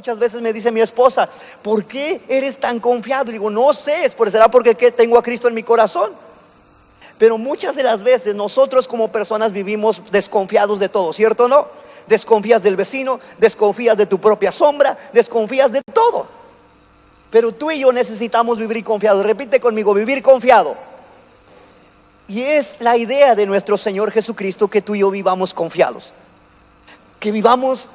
muchas veces me dice mi esposa: ¿por qué eres tan confiado? Y digo: no sé, será porque tengo a Cristo en mi corazón. Pero muchas de las veces nosotros como personas vivimos desconfiados de todo, ¿cierto o no? Desconfías del vecino, desconfías de tu propia sombra, desconfías de todo. Pero tú y yo necesitamos vivir confiados. Repite conmigo: vivir confiado. Y es la idea de nuestro Señor Jesucristo que tú y yo vivamos confiados, que vivamos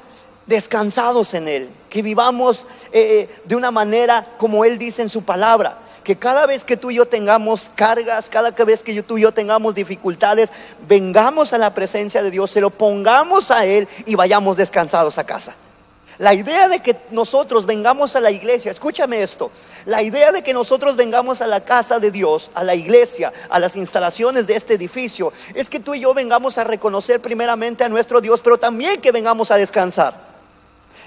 descansados en Él, que vivamos de una manera como Él dice en su palabra. Que cada vez que tú y yo tengamos cargas, cada vez que tú y yo tengamos dificultades, vengamos a la presencia de Dios, se lo pongamos a Él y vayamos descansados a casa. La idea de que nosotros vengamos a la iglesia, escúchame esto, la idea de que nosotros vengamos a la casa de Dios, a la iglesia, a las instalaciones de este edificio, es que tú y yo vengamos a reconocer primeramente a nuestro Dios, pero también que vengamos a descansar.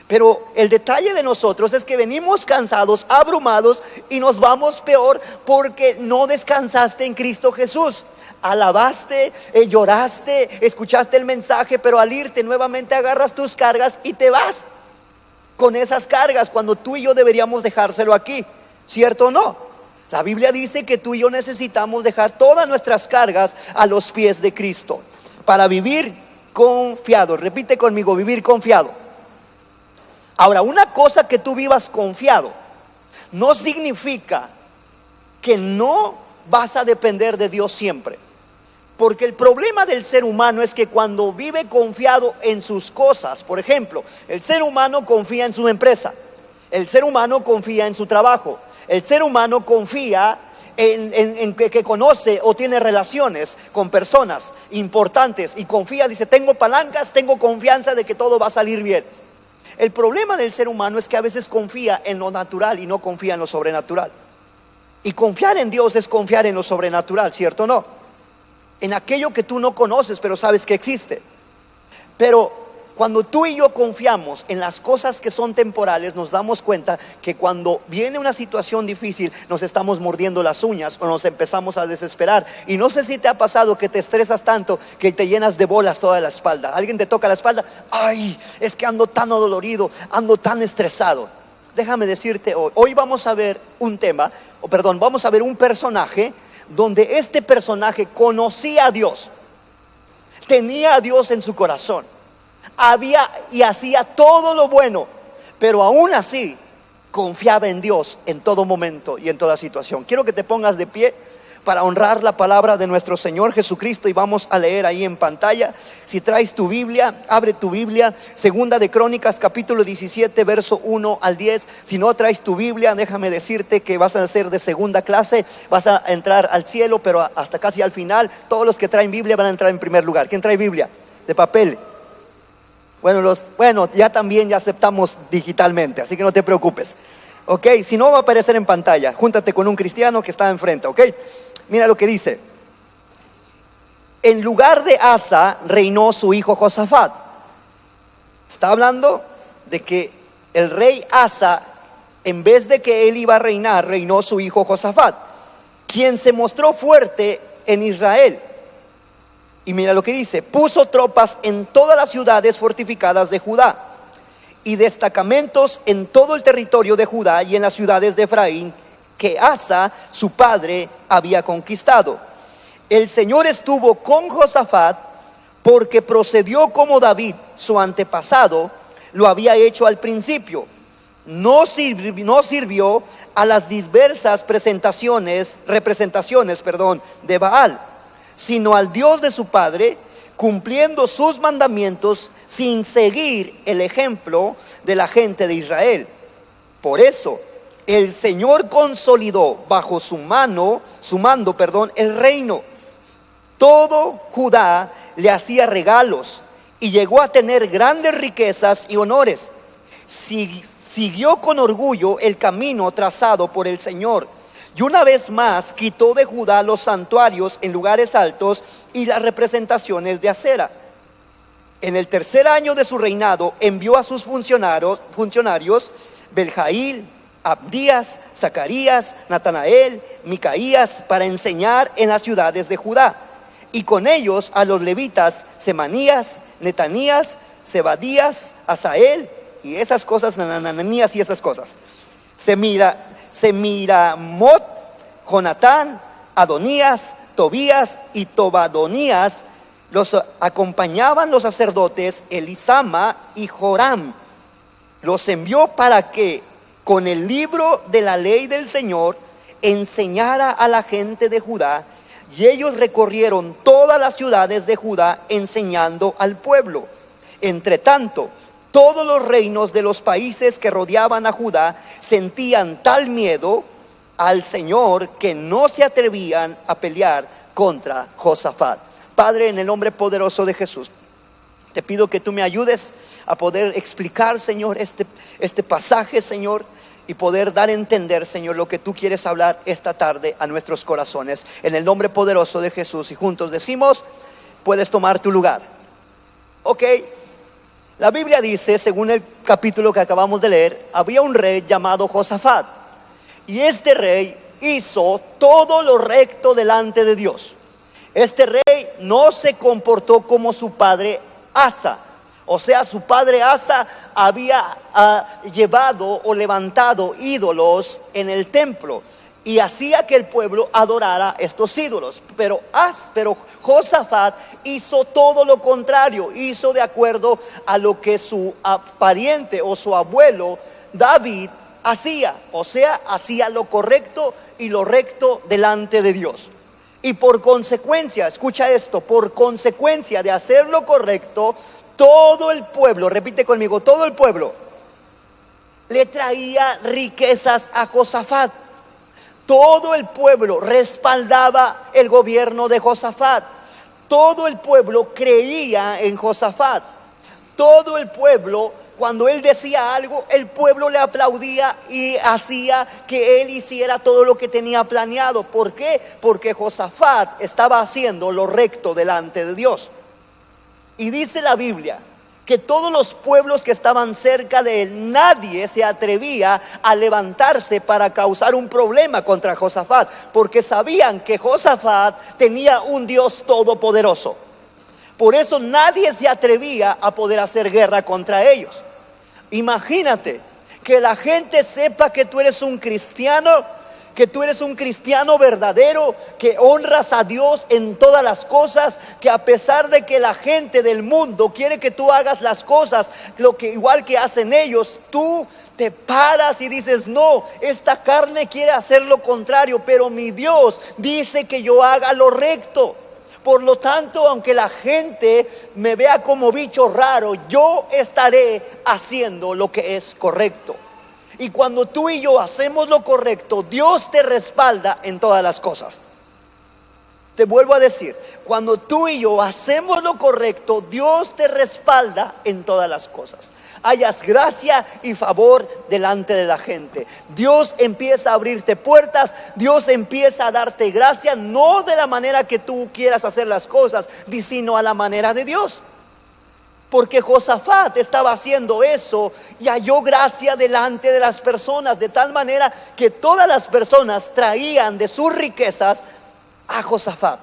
Pero el detalle de nosotros es que venimos cansados, abrumados, y nos vamos peor porque no descansaste en Cristo Jesús. Alabaste, lloraste, escuchaste el mensaje, pero al irte nuevamente agarras tus cargas y te vas con esas cargas, cuando tú y yo deberíamos dejárselo aquí, ¿cierto o no? La Biblia dice que tú y yo necesitamos dejar todas nuestras cargas a los pies de Cristo para vivir confiados. Repite conmigo: vivir confiado. Ahora, una cosa que tú vivas confiado no significa que no vas a depender de Dios siempre. Porque el problema del ser humano es que cuando vive confiado en sus cosas, por ejemplo, el ser humano confía en su empresa, el ser humano confía en su trabajo, el ser humano confía en que conoce o tiene relaciones con personas importantes y confía, dice: tengo palancas, tengo confianza de que todo va a salir bien. El problema del ser humano es que a veces confía en lo natural y no confía en lo sobrenatural. Y confiar en Dios es confiar en lo sobrenatural, ¿cierto o no? En aquello que tú no conoces, pero sabes que existe. Pero cuando tú y yo confiamos en las cosas que son temporales, nos damos cuenta que cuando viene una situación difícil, nos estamos mordiendo las uñas o nos empezamos a desesperar. Y no sé si te ha pasado que te estresas tanto que te llenas de bolas toda la espalda. Alguien te toca la espalda: ay, es que ando tan adolorido, ando tan estresado. Déjame decirte, hoy vamos a ver vamos a ver un personaje donde este personaje conocía a Dios, tenía a Dios en su corazón, había y hacía todo lo bueno, pero aún así confiaba en Dios en todo momento y en toda situación. Quiero que te pongas de pie para honrar la palabra de nuestro Señor Jesucristo, y vamos a leer ahí en pantalla. Si traes tu Biblia, abre tu Biblia, Segunda de Crónicas capítulo 17 verso 1 al 10. Si no traes tu Biblia, déjame decirte que vas a ser de segunda clase, vas a entrar al cielo, pero hasta casi al final. Todos los que traen Biblia van a entrar en primer lugar. ¿Quién trae Biblia? De papel. Bueno, ya también ya aceptamos digitalmente, así que no te preocupes. Ok, si no va a aparecer en pantalla, júntate con un cristiano que está enfrente, ok. Mira lo que dice: en lugar de Asa reinó su hijo Josafat. Está hablando de que el rey Asa, en vez de que él iba a reinar, reinó su hijo Josafat, quien se mostró fuerte en Israel. Y mira lo que dice: puso tropas en todas las ciudades fortificadas de Judá y destacamentos en todo el territorio de Judá y en las ciudades de Efraín que Asa, su padre, había conquistado. El Señor estuvo con Josafat porque procedió como David, su antepasado, lo había hecho al principio. No sirvió a las diversas representaciones de Baal, sino al Dios de su padre, cumpliendo sus mandamientos sin seguir el ejemplo de la gente de Israel. Por eso el Señor consolidó bajo su mando, el reino. Todo Judá le hacía regalos y llegó a tener grandes riquezas y honores. Siguió con orgullo el camino trazado por el Señor. Y una vez más quitó de Judá los santuarios en lugares altos y las representaciones de acera. En el tercer año de su reinado envió a sus funcionarios Beljail, Abdías, Zacarías, Natanael, Micaías, para enseñar en las ciudades de Judá, y con ellos a los levitas Semanías, Netanías, Zebadías, Asael y esas cosas, Ananías y esas cosas. Semiramot, Jonatán, Adonías, Tobías y Tobadonías. Los acompañaban los sacerdotes Elisama y Joram. Los envió para que con el libro de la ley del Señor enseñara a la gente de Judá. Y ellos recorrieron todas las ciudades de Judá enseñando al pueblo. Entre tanto, todos los reinos de los países que rodeaban a Judá sentían tal miedo al Señor que no se atrevían a pelear contra Josafat. Padre, en el nombre poderoso de Jesús, te pido que tú me ayudes a poder explicar, Señor, este pasaje, Señor, y poder dar a entender, Señor, lo que tú quieres hablar esta tarde a nuestros corazones. En el nombre poderoso de Jesús, y juntos decimos, puedes tomar tu lugar. Ok, la Biblia dice, según el capítulo que acabamos de leer, había un rey llamado Josafat, y este rey hizo todo lo recto delante de Dios. Este rey no se comportó como su padre Asa. O sea, su padre Asa había llevado o levantado ídolos en el templo y hacía que el pueblo adorara estos ídolos. Pero Josafat hizo todo lo contrario, hizo de acuerdo a lo que su pariente o su abuelo David hacía. O sea, hacía lo correcto y lo recto delante de Dios. Y por consecuencia, escucha esto, por consecuencia de hacer lo correcto, todo el pueblo, repite conmigo, todo el pueblo le traía riquezas a Josafat. Todo el pueblo respaldaba el gobierno de Josafat. Todo el pueblo creía en Josafat. Todo el pueblo, cuando él decía algo, el pueblo le aplaudía y hacía que él hiciera todo lo que tenía planeado. ¿Por qué? Porque Josafat estaba haciendo lo recto delante de Dios. Y dice la Biblia que todos los pueblos que estaban cerca de él, nadie se atrevía a levantarse para causar un problema contra Josafat, porque sabían que Josafat tenía un Dios todopoderoso. Por eso nadie se atrevía a poder hacer guerra contra ellos. Imagínate que la gente sepa que tú eres un cristiano, que tú eres un cristiano verdadero, que honras a Dios en todas las cosas, que a pesar de que la gente del mundo quiere que tú hagas las cosas igual que hacen ellos, tú te paras y dices, no, esta carne quiere hacer lo contrario, pero mi Dios dice que yo haga lo recto. Por lo tanto, aunque la gente me vea como bicho raro, yo estaré haciendo lo que es correcto. Y cuando tú y yo hacemos lo correcto, Dios te respalda en todas las cosas. Te vuelvo a decir, cuando tú y yo hacemos lo correcto, Dios te respalda en todas las cosas. Hayas gracia y favor delante de la gente. Dios empieza a abrirte puertas, Dios empieza a darte gracia, no de la manera que tú quieras hacer las cosas, sino a la manera de Dios. Porque Josafat estaba haciendo eso y halló gracia delante de las personas, de tal manera que todas las personas traían de sus riquezas a Josafat.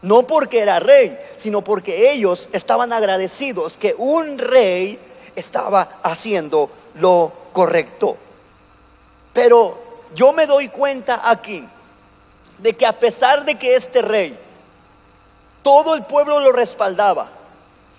No porque era rey, sino porque ellos estaban agradecidos que un rey estaba haciendo lo correcto. Pero yo me doy cuenta aquí de que a pesar de que este rey, todo el pueblo lo respaldaba,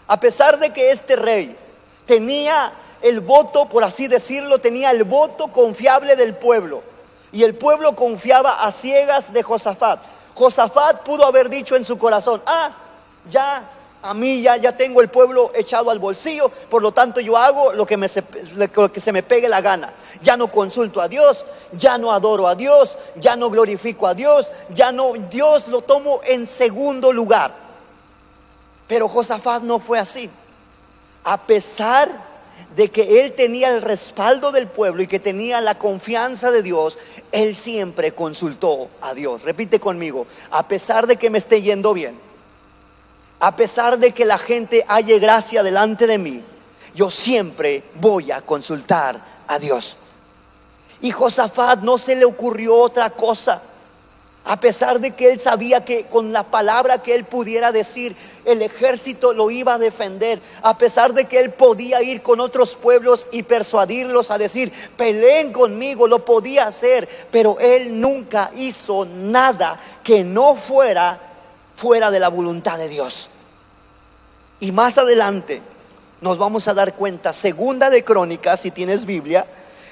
a pesar de que este rey tenía el voto, por así decirlo, tenía el voto confiable del pueblo, y el pueblo confiaba a ciegas de Josafat. Josafat pudo haber dicho en su corazón, a mí ya tengo el pueblo echado al bolsillo, por lo tanto yo hago lo que se me pegue la gana. Ya no consulto a Dios, ya no adoro a Dios, ya no glorifico a Dios, Dios lo tomo en segundo lugar. Pero Josafat no fue así. A pesar de que él tenía el respaldo del pueblo y que tenía la confianza de Dios, él siempre consultó a Dios. Repite conmigo, a pesar de que me esté yendo bien, a pesar de que la gente halle gracia delante de mí, yo siempre voy a consultar a Dios. Y Josafat no se le ocurrió otra cosa. A pesar de que él sabía que con la palabra que él pudiera decir, el ejército lo iba a defender. A pesar de que él podía ir con otros pueblos y persuadirlos a decir, peleen conmigo, lo podía hacer. Pero él nunca hizo nada que no fuera de la voluntad de Dios. Y más adelante nos vamos a dar cuenta, Segunda de Crónicas, si tienes Biblia,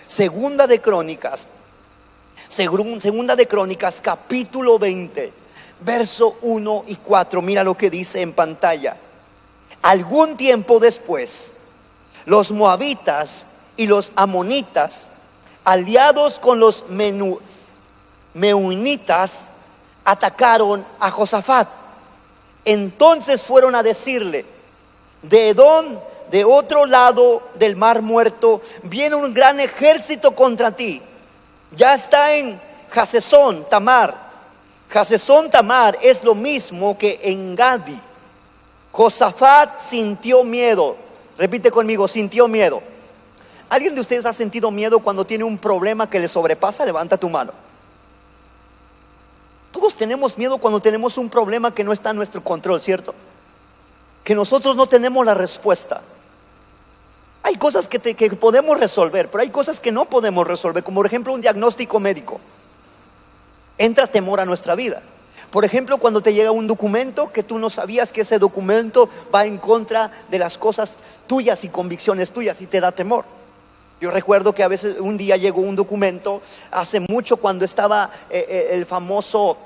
Segunda de Crónicas capítulo 20, verso 1 y 4. Mira lo que dice en pantalla. Algún tiempo después, los moabitas y los amonitas, aliados con los meunitas, atacaron a Josafat. Entonces fueron a decirle: de Edom, de otro lado del mar muerto, viene un gran ejército contra ti. Ya está en Hasezón Tamar. Hasezón Tamar es lo mismo que en Gadi. Josafat sintió miedo. Repite conmigo, sintió miedo. ¿Alguien de ustedes ha sentido miedo cuando tiene un problema que le sobrepasa? Levanta tu mano. Todos tenemos miedo cuando tenemos un problema que no está en nuestro control, ¿cierto? Que nosotros no tenemos la respuesta. Hay cosas que podemos resolver, pero hay cosas que no podemos resolver, como por ejemplo un diagnóstico médico. Entra temor a nuestra vida. Por ejemplo, cuando te llega un documento que tú no sabías que ese documento va en contra de las cosas tuyas y convicciones tuyas, y te da temor. Yo recuerdo que a veces un día llegó un documento, hace mucho, cuando estaba el famoso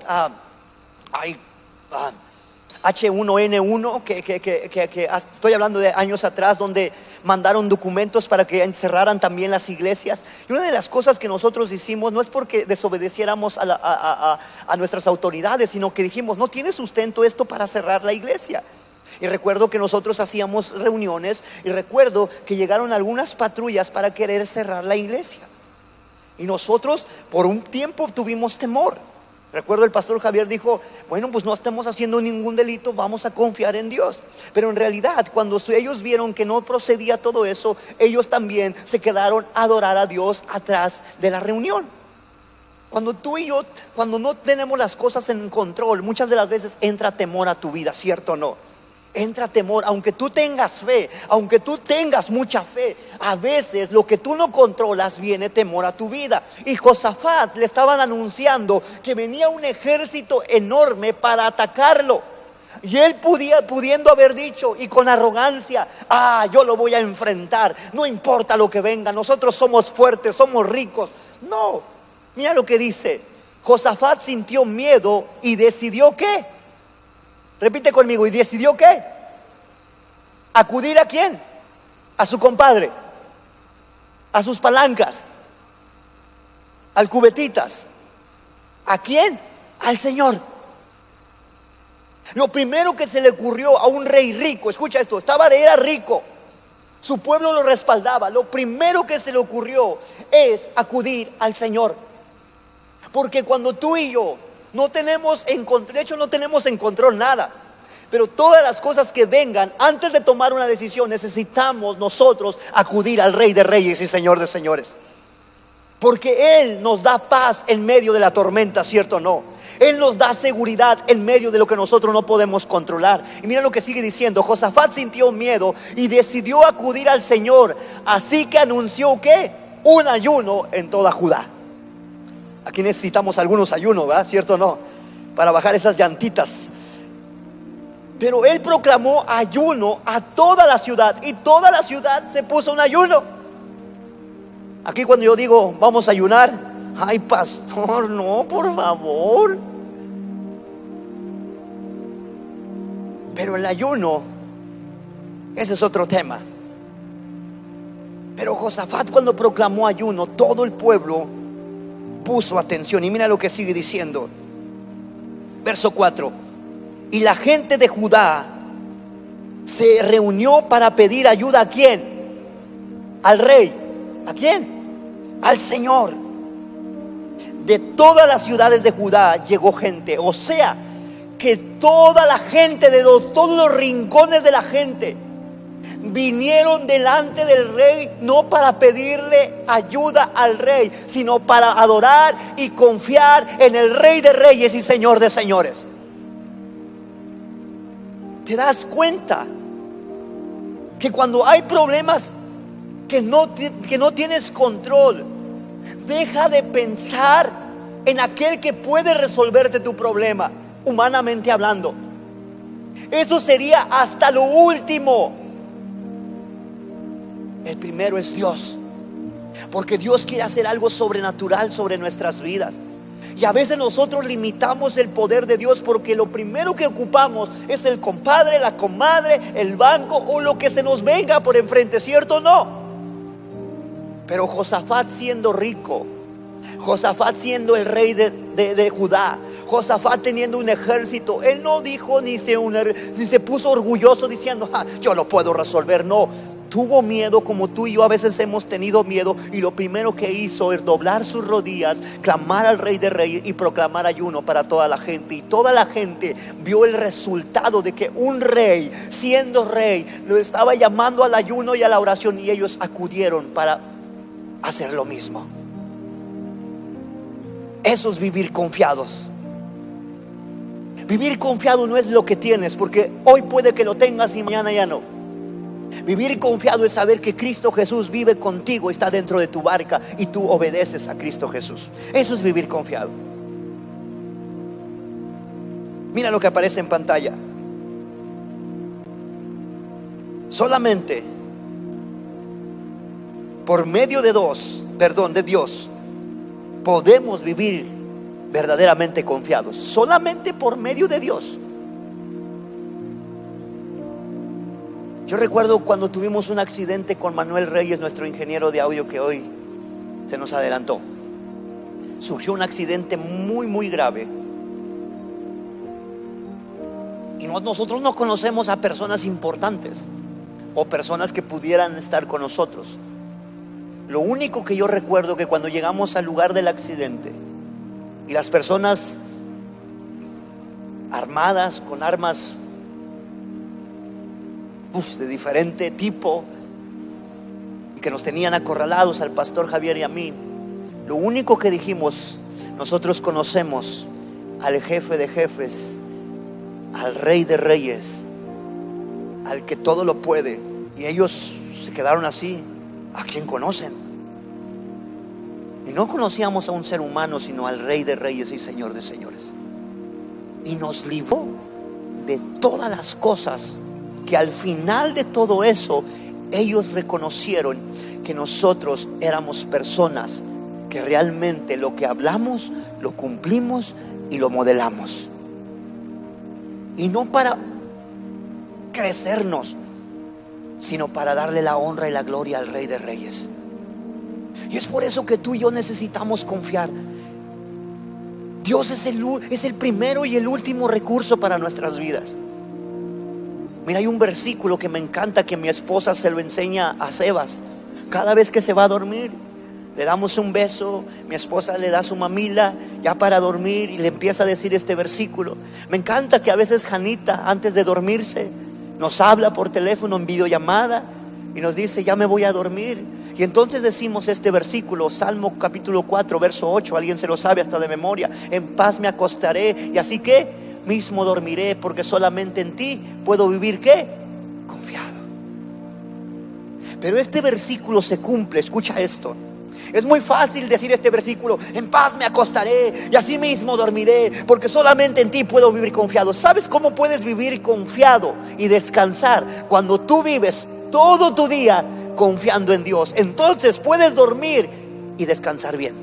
H1N1, que estoy hablando de años atrás, donde mandaron documentos para que encerraran también las iglesias. Y una de las cosas que nosotros hicimos no es porque desobedeciéramos a nuestras autoridades, sino que dijimos: no tiene sustento esto para cerrar la iglesia. Y recuerdo que nosotros hacíamos reuniones, y recuerdo que llegaron algunas patrullas para querer cerrar la iglesia. Y nosotros por un tiempo tuvimos temor. Recuerdo el pastor Javier dijo: bueno, pues no estamos haciendo ningún delito, vamos a confiar en Dios. Pero en realidad, cuando ellos vieron que no procedía todo eso, ellos también se quedaron a adorar a Dios atrás de la reunión. Cuando tú y yo, cuando no tenemos las cosas en control, muchas de las veces entra temor a tu vida, ¿cierto o no? Entra temor, aunque tú tengas fe, aunque tú tengas mucha fe, a veces lo que tú no controlas, viene temor a tu vida. Y Josafat le estaban anunciando que venía un ejército enorme para atacarlo. Y él pudiendo haber dicho, y con arrogancia: yo lo voy a enfrentar, no importa lo que venga, nosotros somos fuertes, somos ricos. No, mira lo que dice. Josafat sintió miedo y decidió ¿qué? Repite conmigo, ¿y decidió qué? ¿Acudir a quién? A su compadre, a sus palancas, al cubetitas. ¿A quién? Al Señor. Lo primero que se le ocurrió a un rey rico, escucha esto, era rico, su pueblo lo respaldaba. Lo primero que se le ocurrió es acudir al Señor. Porque cuando tú y yo no tenemos en control, de hecho no tenemos en control nada, pero todas las cosas que vengan, antes de tomar una decisión, necesitamos nosotros acudir al Rey de Reyes y Señor de Señores. Porque Él nos da paz en medio de la tormenta, ¿cierto o no? Él nos da seguridad en medio de lo que nosotros no podemos controlar. Y mira lo que sigue diciendo: Josafat sintió miedo y decidió acudir al Señor. Así que anunció ¿qué? Un ayuno en toda Judá. Aquí necesitamos algunos ayunos, ¿verdad? ¿Cierto o no? Para bajar esas llantitas. Pero él proclamó ayuno a toda la ciudad, y toda la ciudad se puso en ayuno. Aquí cuando yo digo vamos a ayunar, ay pastor, no, por favor. Pero el ayuno, ese es otro tema. Pero Josafat, cuando proclamó ayuno, todo el pueblo puso atención. Y mira lo que sigue diciendo, verso 4: y la gente de Judá se reunió para pedir ayuda. ¿A quién? Al rey. ¿A quién? Al Señor. De todas las ciudades de Judá llegó gente. O sea, que toda la gente, todos los rincones de la gente, Vinieron delante del rey no para pedirle ayuda al rey, sino para adorar y confiar en el Rey de Reyes y Señor de Señores. ¿Te das cuenta que cuando hay problemas que no tienes control, deja de pensar en aquel que puede resolverte tu problema, humanamente hablando? Eso sería hasta lo último. El primero es Dios, porque Dios quiere hacer algo sobrenatural sobre nuestras vidas. Y a veces nosotros limitamos el poder de Dios porque lo primero que ocupamos es el compadre, la comadre, el banco o lo que se nos venga por enfrente, ¿cierto o no? Pero Josafat, siendo rico, Josafat siendo el rey de Judá, Josafat teniendo un ejército, él no dijo ni se puso orgulloso diciendo: yo lo puedo resolver. No, tuvo miedo como tú y yo a veces hemos tenido miedo, y lo primero que hizo es doblar sus rodillas, clamar al Rey de Reyes y proclamar ayuno para toda la gente. Y toda la gente vio el resultado de que un rey, siendo rey, lo estaba llamando al ayuno y a la oración, y ellos acudieron para hacer lo mismo. Eso es vivir confiados. Vivir confiado no es lo que tienes, porque hoy puede que lo tengas y mañana ya no. Vivir confiado es saber que Cristo Jesús vive contigo, está dentro de tu barca y tú obedeces a Cristo Jesús. Eso es vivir confiado. Mira lo que aparece en pantalla. Solamente por medio de Dios podemos vivir verdaderamente confiados. Solamente por medio de Dios. Yo recuerdo cuando tuvimos un accidente con Manuel Reyes, nuestro ingeniero de audio, que hoy se nos adelantó. Surgió un accidente muy, muy grave. Y nosotros no conocemos a personas importantes o personas que pudieran estar con nosotros. Lo único que yo recuerdo que cuando llegamos al lugar del accidente y las personas armadas con armas de diferente tipo y que nos tenían acorralados al pastor Javier y a mí, lo único que dijimos: nosotros conocemos al jefe de jefes, al Rey de Reyes, al que todo lo puede. Y ellos se quedaron así: ¿a quién conocen? Y no conocíamos a un ser humano, sino al Rey de Reyes y Señor de Señores. Y nos libró de todas las cosas que al final de todo eso ellos reconocieron que nosotros éramos personas que realmente lo que hablamos lo cumplimos y lo modelamos. Y no para crecernos, sino para darle la honra y la gloria al Rey de Reyes. Y es por eso que tú y yo necesitamos confiar. Dios es el primero y el último recurso para nuestras vidas. Mira, hay un versículo que me encanta, que mi esposa se lo enseña a Sebas. Cada vez que se va a dormir, le damos un beso, mi esposa le da su mamila ya para dormir y le empieza a decir este versículo. Me encanta que a veces Janita, antes de dormirse, nos habla por teléfono en videollamada y nos dice: ya me voy a dormir. Y entonces decimos este versículo, Salmo capítulo 4, verso 8, alguien se lo sabe hasta de memoria: en paz me acostaré y así que mismo dormiré, porque solamente en ti puedo vivir, ¿qué? Confiado. Pero este versículo se cumple, escucha esto. Es muy fácil decir este versículo: en paz me acostaré y así mismo dormiré, porque solamente en ti puedo vivir confiado. ¿Sabes cómo puedes vivir confiado y descansar? Cuando tú vives todo tu día confiando en Dios. Entonces puedes dormir y descansar bien.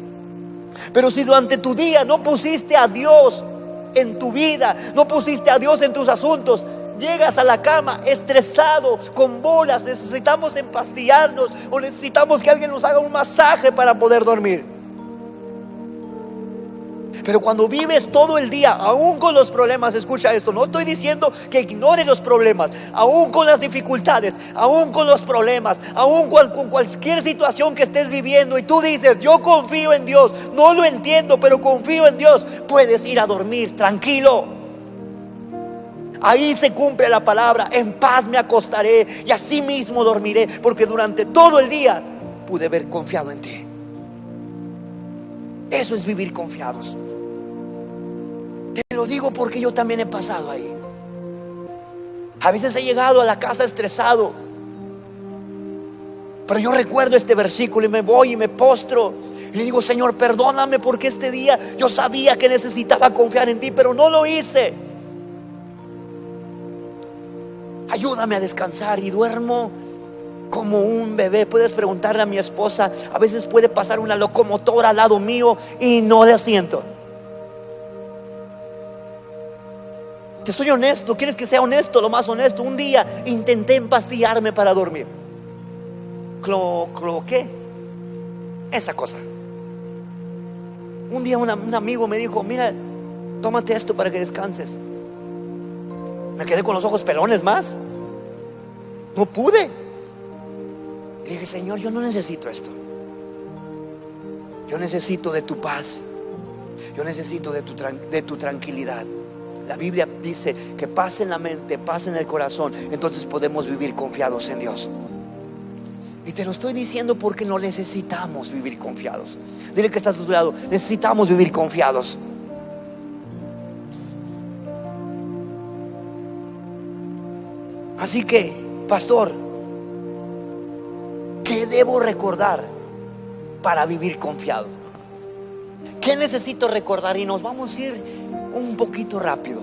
Pero si durante tu día no pusiste a Dios en tu vida, no pusiste a Dios en tus asuntos, llegas a la cama estresado, con bolas, necesitamos empastillarnos o necesitamos que alguien nos haga un masaje para poder dormir. Pero cuando vives todo el día, aún con los problemas, escucha esto, no estoy diciendo que ignores los problemas, aún con las dificultades, aún con los problemas, aún con cualquier situación que estés viviendo, y tú dices: yo confío en Dios, no lo entiendo, pero confío en Dios, puedes ir a dormir tranquilo. Ahí se cumple la palabra: en paz me acostaré y así mismo dormiré, porque durante todo el día pude haber confiado en ti. Eso es vivir confiados. Te lo digo porque yo también he pasado ahí. A veces he llegado a la casa estresado, pero yo recuerdo este versículo y me voy y me postro y le digo: Señor, perdóname, porque este día yo sabía que necesitaba confiar en ti, pero no lo hice. Ayúdame a descansar. Y duermo como un bebé. Puedes preguntarle a mi esposa, a veces puede pasar una locomotora al lado mío y no le siento. Te soy honesto. ¿Quieres que sea honesto? Lo más honesto. Un día intenté empastillarme para dormir. ¿Qué? Esa cosa. Un día un amigo me dijo: mira, tómate esto para que descanses. Me quedé con los ojos pelones más. No pude. Y dije: Señor, yo no necesito esto. Yo necesito de tu paz. Yo necesito de tu tranquilidad. La Biblia dice que paz en la mente, paz en el corazón. Entonces podemos vivir confiados en Dios. Y te lo estoy diciendo porque no necesitamos vivir confiados. Dile que está a tu lado: necesitamos vivir confiados. Así que, pastor, ¿qué debo recordar para vivir confiado? ¿Qué necesito recordar? Y nos vamos a ir un poquito rápido.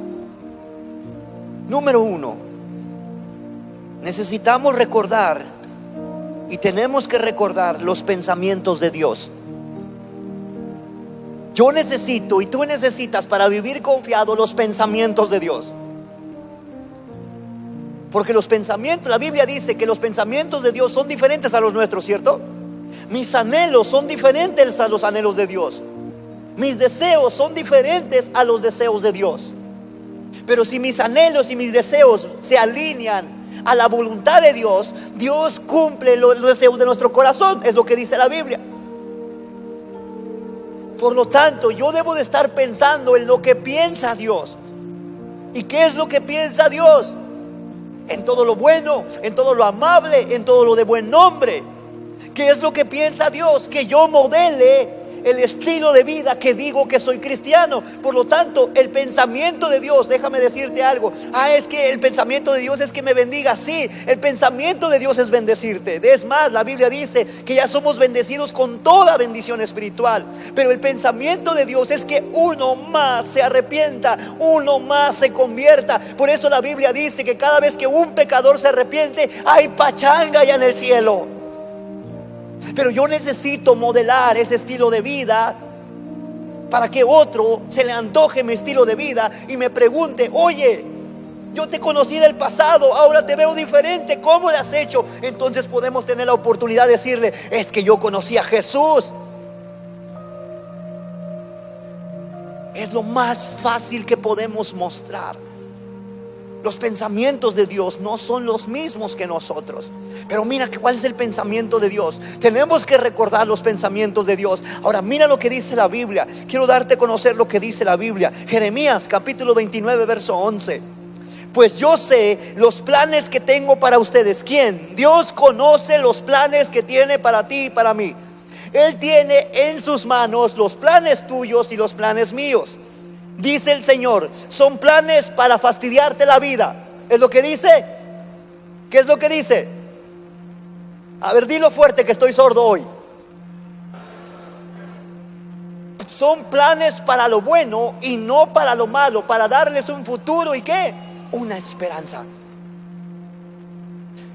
Número 1, necesitamos recordar y tenemos que recordar los pensamientos de Dios. Yo necesito y tú necesitas, para vivir confiado, los pensamientos de Dios. Porque los pensamientos, la Biblia dice que los pensamientos de Dios son diferentes a los nuestros, ¿cierto? Mis anhelos son diferentes a los anhelos de Dios. Mis deseos son diferentes a los deseos de Dios. Pero si mis anhelos y mis deseos se alinean a la voluntad de Dios, Dios cumple los deseos de nuestro corazón. Es lo que dice la Biblia. Por lo tanto, yo debo de estar pensando en lo que piensa Dios. ¿Y qué es lo que piensa Dios? En todo lo bueno, en todo lo amable, en todo lo de buen nombre. ¿Qué es lo que piensa Dios? Que yo modele el estilo de vida que digo que soy cristiano. Por lo tanto, el pensamiento de Dios, déjame decirte algo: es que el pensamiento de Dios es que me bendiga. Sí, el pensamiento de Dios es bendecirte. Es más, la Biblia dice que ya somos bendecidos con toda bendición espiritual. Pero el pensamiento de Dios es que uno más se arrepienta, uno más se convierta. Por eso la Biblia dice que cada vez que un pecador se arrepiente, hay pachanga allá en el cielo. Pero yo necesito modelar ese estilo de vida para que otro se le antoje mi estilo de vida y me pregunte: oye, yo te conocí del pasado, ahora te veo diferente, ¿cómo lo has hecho? Entonces podemos tener la oportunidad de decirle: es que yo conocí a Jesús. Es lo más fácil que podemos mostrar. Los pensamientos de Dios no son los mismos que nosotros. Pero mira cuál es el pensamiento de Dios. Tenemos que recordar los pensamientos de Dios. Ahora mira lo que dice la Biblia. Quiero darte a conocer lo que dice la Biblia. Jeremías capítulo 29 verso 11. Pues yo sé los planes que tengo para ustedes. ¿Quién? Dios conoce los planes que tiene para ti y para mí. Él tiene en sus manos los planes tuyos y los planes míos. Dice el Señor: son planes para fastidiarte la vida. ¿Es lo que dice? ¿Qué es lo que dice? A ver, dilo fuerte, que estoy sordo hoy. Son planes para lo bueno y no para lo malo, para darles un futuro y ¿qué? Una esperanza.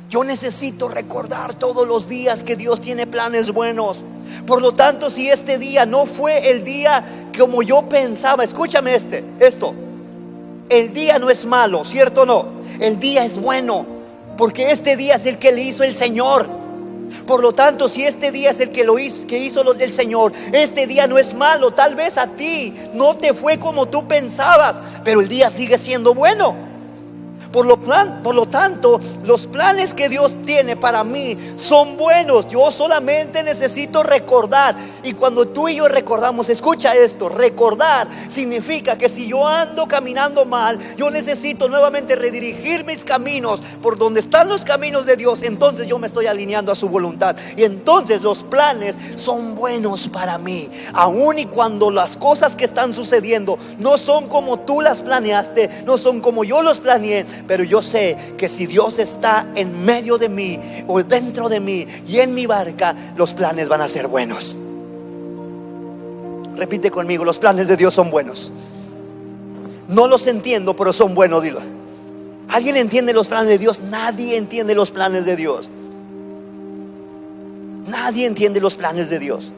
Yo necesito recordar todos los días que Dios tiene planes buenos. Por lo tanto, si este día no fue el día como yo pensaba, escúchame esto. El día no es malo, ¿cierto o no? El día es bueno, porque este día es el que le hizo el Señor. Por lo tanto, si este día es el que hizo lo del Señor, este día no es malo. Tal vez a ti no te fue como tú pensabas, pero el día sigue siendo bueno. Por lo tanto, los planes que Dios tiene para mí son buenos. Yo solamente necesito recordar. Y cuando tú y yo recordamos, escucha esto, recordar significa que si yo ando caminando mal, yo necesito nuevamente redirigir mis caminos por donde están los caminos de Dios. Entonces yo me estoy alineando a su voluntad. Y entonces los planes son buenos para mí. Aun y cuando las cosas que están sucediendo no son como tú las planeaste, no son como yo los planeé, pero yo sé que si Dios está en medio de mí o dentro de mí y en mi barca, los planes van a ser buenos. Repite conmigo, los planes de Dios son buenos. No los entiendo, pero son buenos, dilo. ¿Alguien entiende los planes de Dios? Nadie entiende los planes de Dios. Nadie entiende los planes de Dios,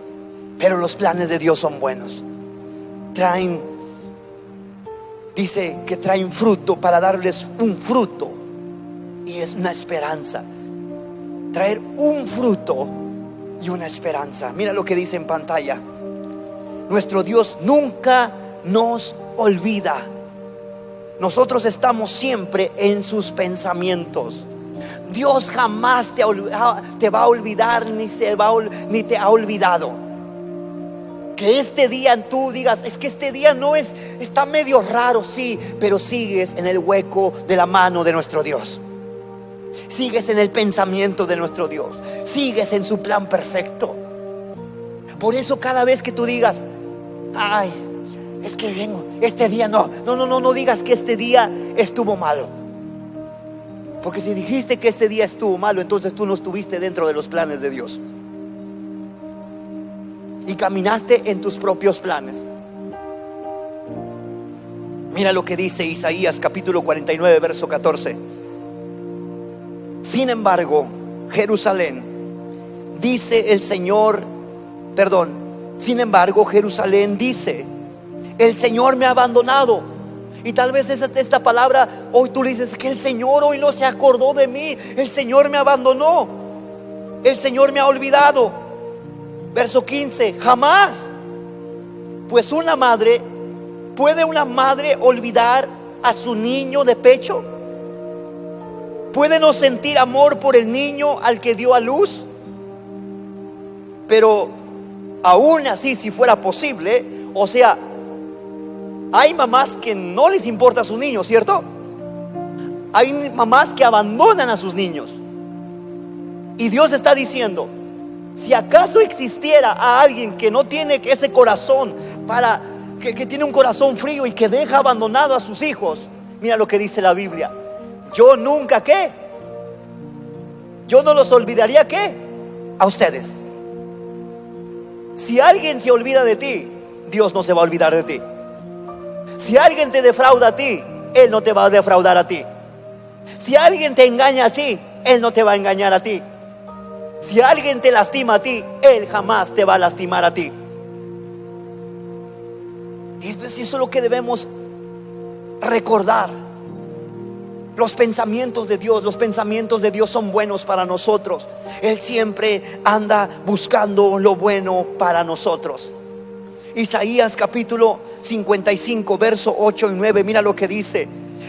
pero los planes de Dios son buenos. Dice que traen fruto para darles un fruto, y es una esperanza. Traer un fruto y una esperanza. Mira lo que dice en pantalla. Nuestro Dios nunca nos olvida. Nosotros estamos siempre en sus pensamientos. Dios jamás te va a olvidar, ni te ha olvidado. Que este día tú digas, es que este día está medio raro, sí, pero sigues en el hueco de la mano de nuestro Dios. Sigues en el pensamiento de nuestro Dios. Sigues en su plan perfecto. Por eso cada vez que tú digas, ay, es que vengo, este día no digas que este día estuvo malo. Porque si dijiste que este día estuvo malo, entonces tú no estuviste dentro de los planes de Dios y caminaste en tus propios planes. Mira lo que dice Isaías capítulo 49 verso 14. Sin embargo, Jerusalén, dice, el Señor me ha abandonado. Y tal vez esta palabra hoy tú le dices que el Señor hoy no se acordó de mí. El Señor me abandonó. El Señor me ha olvidado. Verso 15, jamás. Pues ¿puede una madre olvidar a su niño de pecho? ¿Puede no sentir amor por el niño al que dio a luz? Pero aún así, si fuera posible, o sea, hay mamás que no les importa a sus niños, ¿cierto? Hay mamás que abandonan a sus niños. Y Dios está diciendo, si acaso existiera a alguien que no tiene ese corazón que tiene un corazón frío y que deja abandonado a sus hijos, mira lo que dice la Biblia. Yo nunca, ¿qué? Yo no los olvidaría, ¿qué? A ustedes. Si alguien se olvida de ti, Dios no se va a olvidar de ti. Si alguien te defrauda a ti, Él no te va a defraudar a ti. Si alguien te engaña a ti, Él no te va a engañar a ti. Si alguien te lastima a ti, Él jamás te va a lastimar a ti. Y eso es lo que debemos recordar. Los pensamientos de Dios son buenos para nosotros. Él siempre anda buscando lo bueno para nosotros. Isaías capítulo 55 verso 8 y 9, mira lo que dice.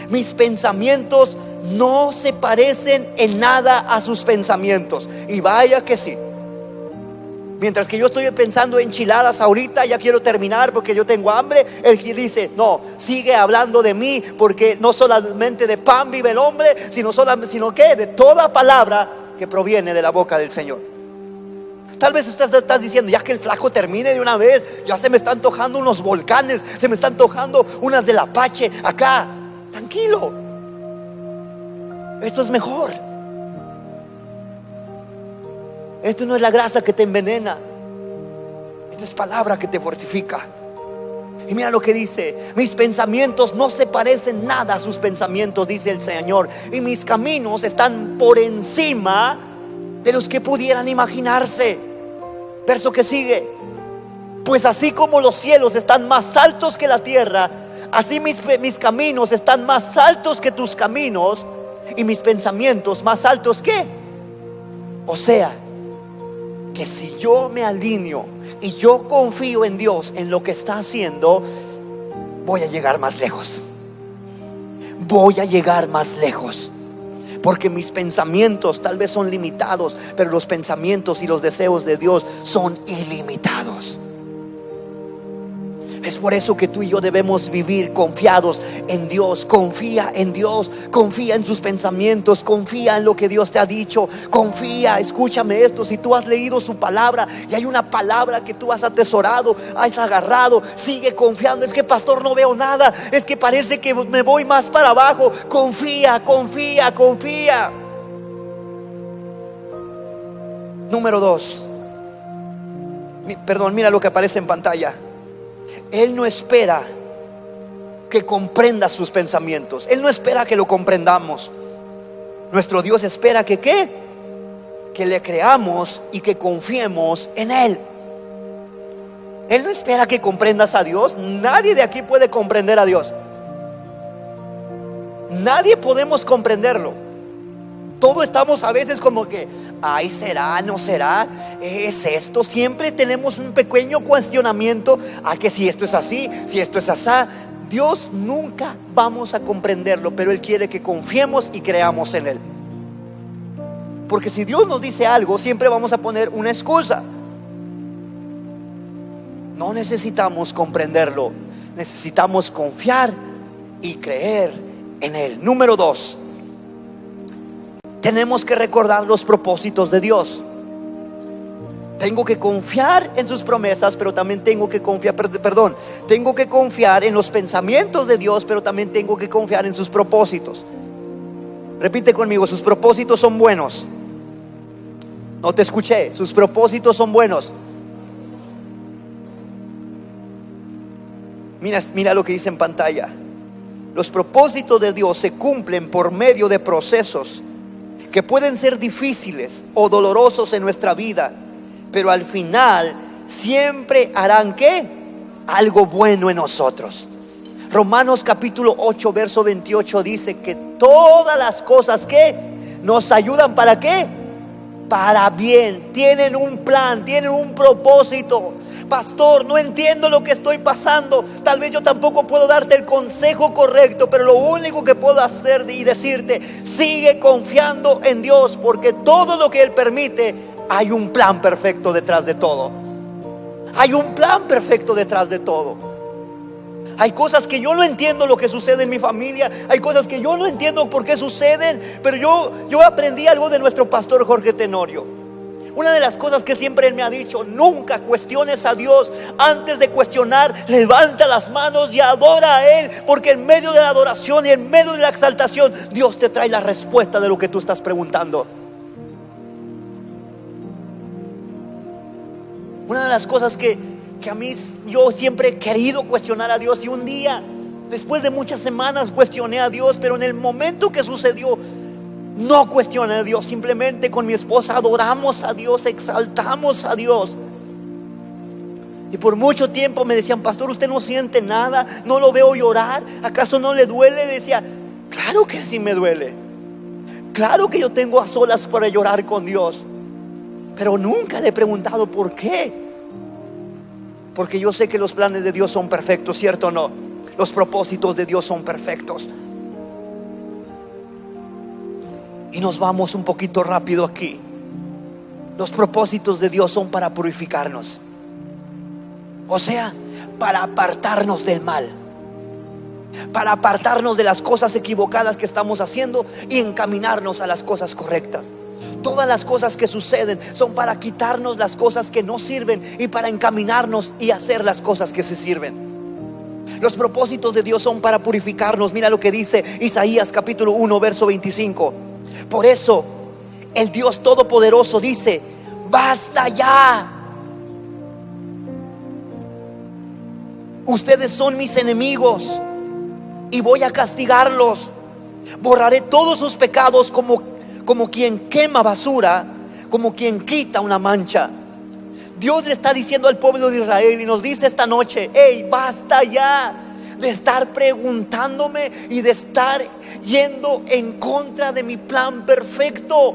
Mis pensamientos no se parecen en nada a sus pensamientos. Y vaya que sí. Mientras que yo estoy pensando enchiladas ahorita, ya quiero terminar porque yo tengo hambre, Él dice, no, sigue hablando de mí, porque no solamente de pan vive el hombre, sino que de toda palabra que proviene de la boca del Señor. Tal vez usted está diciendo, ya que el flaco termine de una vez, ya se me están antojando unos volcanes, se me están antojando unas del Apache acá. Tranquilo, esto es mejor. Esto no es la grasa que te envenena, esta es palabra que te fortifica. Y mira lo que dice: mis pensamientos no se parecen nada a sus pensamientos, dice el Señor, y mis caminos están por encima de los que pudieran imaginarse. Verso que sigue: pues así como los cielos están más altos que la tierra, así mis caminos están más altos que tus caminos, y mis pensamientos más altos que. O sea, que si yo me alineo y yo confío en Dios, en lo que está haciendo, voy a llegar más lejos. voy a llegar más lejos. Porque mis pensamientos tal vez son limitados, pero los pensamientos y los deseos de Dios son ilimitados. Es por eso que tú y yo debemos vivir confiados en Dios. Confía en Dios, confía en sus pensamientos, confía en lo que Dios te ha dicho. Confía, escúchame esto, si tú has leído su palabra y hay una palabra que tú has atesorado, has agarrado, sigue confiando. Es que pastor, no veo nada, es que parece que me voy más para abajo. Confía, confía, confía. Número 2. Perdón, mira lo que aparece en pantalla. Él no espera que comprendas sus pensamientos. Él no espera que lo comprendamos. Nuestro Dios espera que ¿qué? Que le creamos y que confiemos en Él. Él no espera que comprendas a Dios. Nadie de aquí puede comprender a Dios. Nadie podemos comprenderlo. Todos estamos a veces como que, ay, ¿será? ¿No será? ¿Es esto? Siempre tenemos un pequeño cuestionamiento a que si esto es así, si esto es asá. Dios nunca vamos a comprenderlo, pero Él quiere que confiemos y creamos en Él. Porque si Dios nos dice algo, siempre vamos a poner una excusa. No necesitamos comprenderlo, necesitamos confiar y creer en Él. Número 2. Tenemos que recordar los propósitos de Dios. Tengo que confiar en sus promesas, pero también tengo que confiar, tengo que confiar en los pensamientos de Dios, pero también tengo que confiar en sus propósitos. Repite conmigo, sus propósitos son buenos. No te escuché, sus propósitos son buenos. Mira lo que dice en pantalla. Los propósitos de Dios se cumplen por medio de procesos que pueden ser difíciles o dolorosos en nuestra vida, pero al final siempre harán ¿qué? Algo bueno en nosotros. Romanos capítulo 8 verso 28 dice que todas las cosas que nos ayudan ¿para qué? Para bien. Tienen un plan, tienen un propósito. Pastor, no entiendo lo que estoy pasando. Tal vez yo tampoco puedo darte el consejo correcto, pero lo único que puedo hacer y decirte, sigue confiando en Dios, porque todo lo que Él permite, hay un plan perfecto detrás de todo. Hay un plan perfecto detrás de todo. Hay cosas que yo no entiendo lo que sucede en mi familia. Hay cosas que yo no entiendo por qué suceden. Pero yo aprendí algo de nuestro pastor Jorge Tenorio. Una de las cosas que siempre él me ha dicho: nunca cuestiones a Dios. Antes de cuestionar, levanta las manos y adora a Él, porque en medio de la adoración y en medio de la exaltación, Dios te trae la respuesta de lo que tú estás preguntando. Una de las cosas que a mí, yo siempre he querido cuestionar a Dios, y un día, después de muchas semanas, cuestioné a Dios, pero en el momento que sucedió, no cuestioné a Dios. Simplemente con mi esposa adoramos a Dios, exaltamos a Dios. Y por mucho tiempo me decían: pastor, usted no siente nada, no lo veo llorar, ¿acaso no le duele? Decía: claro que sí me duele, claro que yo tengo a solas para llorar con Dios, pero nunca le he preguntado por qué. Porque yo sé que los planes de Dios son perfectos, ¿cierto o no? Los propósitos de Dios son perfectos. Y nos vamos un poquito rápido aquí. Los propósitos de Dios son para purificarnos, o sea, para apartarnos del mal, para apartarnos de las cosas equivocadas que estamos haciendo y encaminarnos a las cosas correctas. Todas las cosas que suceden son para quitarnos las cosas que no sirven y para encaminarnos y hacer las cosas que se sirven. Los propósitos de Dios son para purificarnos. Mira lo que dice Isaías capítulo 1 verso 25. Por eso el Dios Todopoderoso dice: basta ya. Ustedes son mis enemigos y voy a castigarlos. Borraré todos sus pecados como quien quema basura, como quien quita una mancha. Dios le está diciendo al pueblo de Israel y nos dice esta noche: hey, basta ya de estar preguntándome y de estar yendo en contra de mi plan perfecto.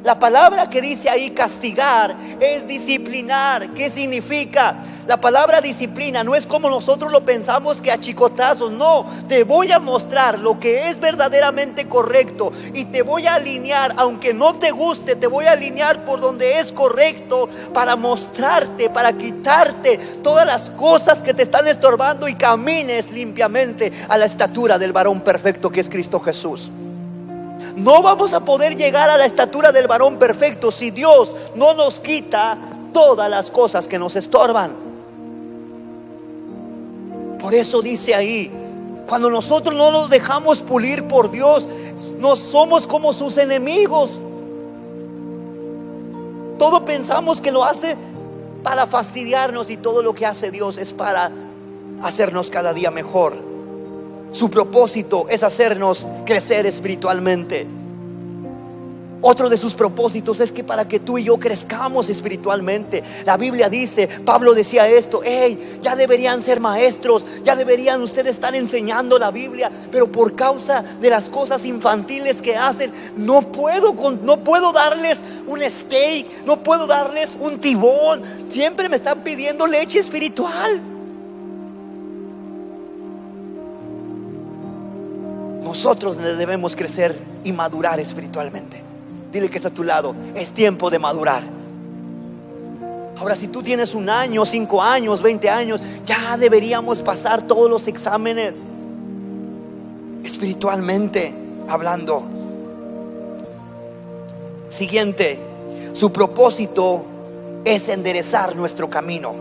La palabra que dice ahí castigar es disciplinar. ¿Qué significa? La palabra disciplina no es como nosotros lo pensamos, que a chicotazos. No, te voy a mostrar lo que es verdaderamente correcto y te voy a alinear, aunque no te guste, te voy a alinear por donde es correcto, para mostrarte, para quitarte todas las cosas que te están estorbando y camines limpiamente a la estatura del varón perfecto que es Cristo Jesús. No vamos a poder llegar a la estatura del varón perfecto si Dios no nos quita todas las cosas que nos estorban. Por eso dice ahí, cuando nosotros no nos dejamos pulir por Dios, no somos como sus enemigos. Todo pensamos que lo hace para fastidiarnos, y todo lo que hace Dios es para hacernos cada día mejor. Su propósito es hacernos crecer espiritualmente. Otro de sus propósitos es que para que tú y yo crezcamos espiritualmente. La Biblia dice, Pablo decía esto: hey, ya deberían ser maestros, ya deberían ustedes estar enseñando la Biblia, pero por causa de las cosas infantiles que hacen, no puedo darles un steak, no puedo darles un tibón. Siempre me están pidiendo leche espiritual. Nosotros debemos crecer y madurar espiritualmente. Dile que está a tu lado: es tiempo de madurar. Ahora, si tú tienes 1 año, 5 años, 20 años, ya deberíamos pasar todos los exámenes espiritualmente hablando. Siguiente, su propósito es enderezar nuestro camino.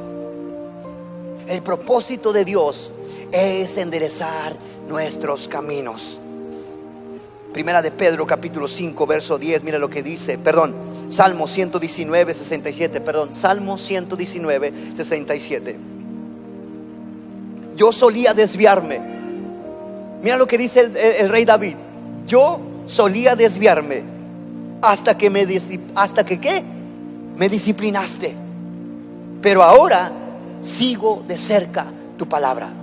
El propósito de Dios es enderezar nuestros caminos. Primera de Pedro capítulo 5 verso 10, mira lo que dice, Salmo 119, 67, Salmo 119, 67. Yo solía desviarme. Mira lo que dice el rey David: yo solía desviarme hasta que me disciplinaste, pero ahora sigo de cerca tu palabra.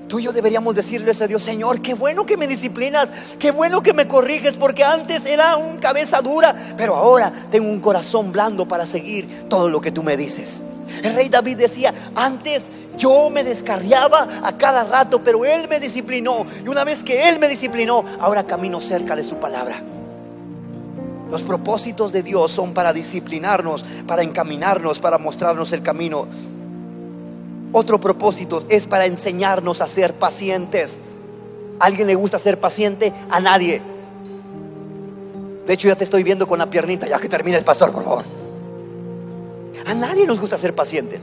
Tú y yo deberíamos decirle a Dios: Señor, qué bueno que me disciplinas, qué bueno que me corriges, porque antes era un cabeza dura, pero ahora tengo un corazón blando para seguir todo lo que tú me dices. El rey David decía: antes yo me descarriaba a cada rato, pero Él me disciplinó, y una vez que Él me disciplinó, ahora camino cerca de su palabra. Los propósitos de Dios son para disciplinarnos, para encaminarnos, para mostrarnos el camino. Otro propósito es para enseñarnos a ser pacientes. ¿A alguien le gusta ser paciente? A nadie. De hecho, ya te estoy viendo con la piernita. Ya que termine el pastor, por favor. A nadie nos gusta ser pacientes.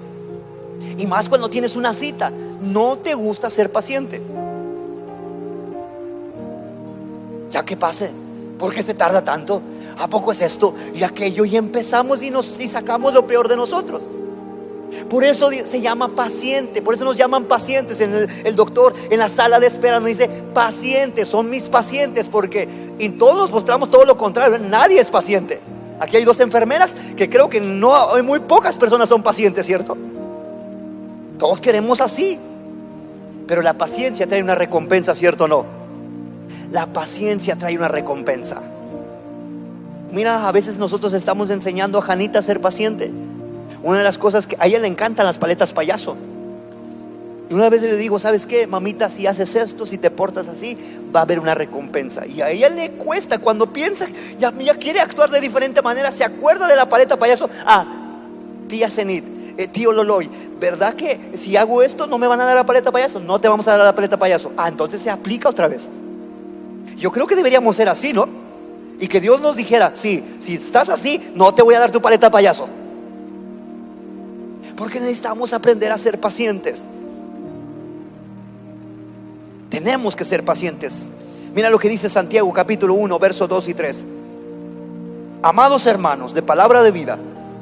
Y más cuando tienes una cita, no te gusta ser paciente. Ya que pase. ¿Por qué se tarda tanto? ¿A poco es esto y aquello? Y empezamos y sacamos lo peor de nosotros. Por eso se llama paciente. Por eso nos llaman pacientes. El doctor en la sala de espera nos dice: pacientes, son mis pacientes. Porque en todos nos mostramos todo lo contrario. Nadie es paciente. Aquí hay 2 enfermeras que creo que no, muy pocas personas son pacientes, ¿cierto? Todos queremos así. Pero la paciencia trae una recompensa, ¿cierto o no? La paciencia trae una recompensa. Mira, a veces nosotros estamos enseñando a Janita a ser paciente. Una de las cosas que a ella le encantan las paletas payaso. Y una vez le digo: ¿sabes qué, mamita? Si haces esto, si te portas así, va a haber una recompensa. Y a ella le cuesta, cuando piensa, ya quiere actuar de diferente manera, se acuerda de la paleta payaso. Tía Zenit, tío Loloy, ¿verdad que si hago esto no me van a dar la paleta payaso? No te vamos a dar la paleta payaso. Entonces se aplica otra vez. Yo creo que deberíamos ser así, ¿no? Y que Dios nos dijera: sí, si estás así, no te voy a dar tu paleta payaso. Porque necesitamos aprender a ser pacientes. Tenemos que ser pacientes. Mira lo que dice Santiago capítulo 1 versos 2 y 3. Amados hermanos de palabra de vida,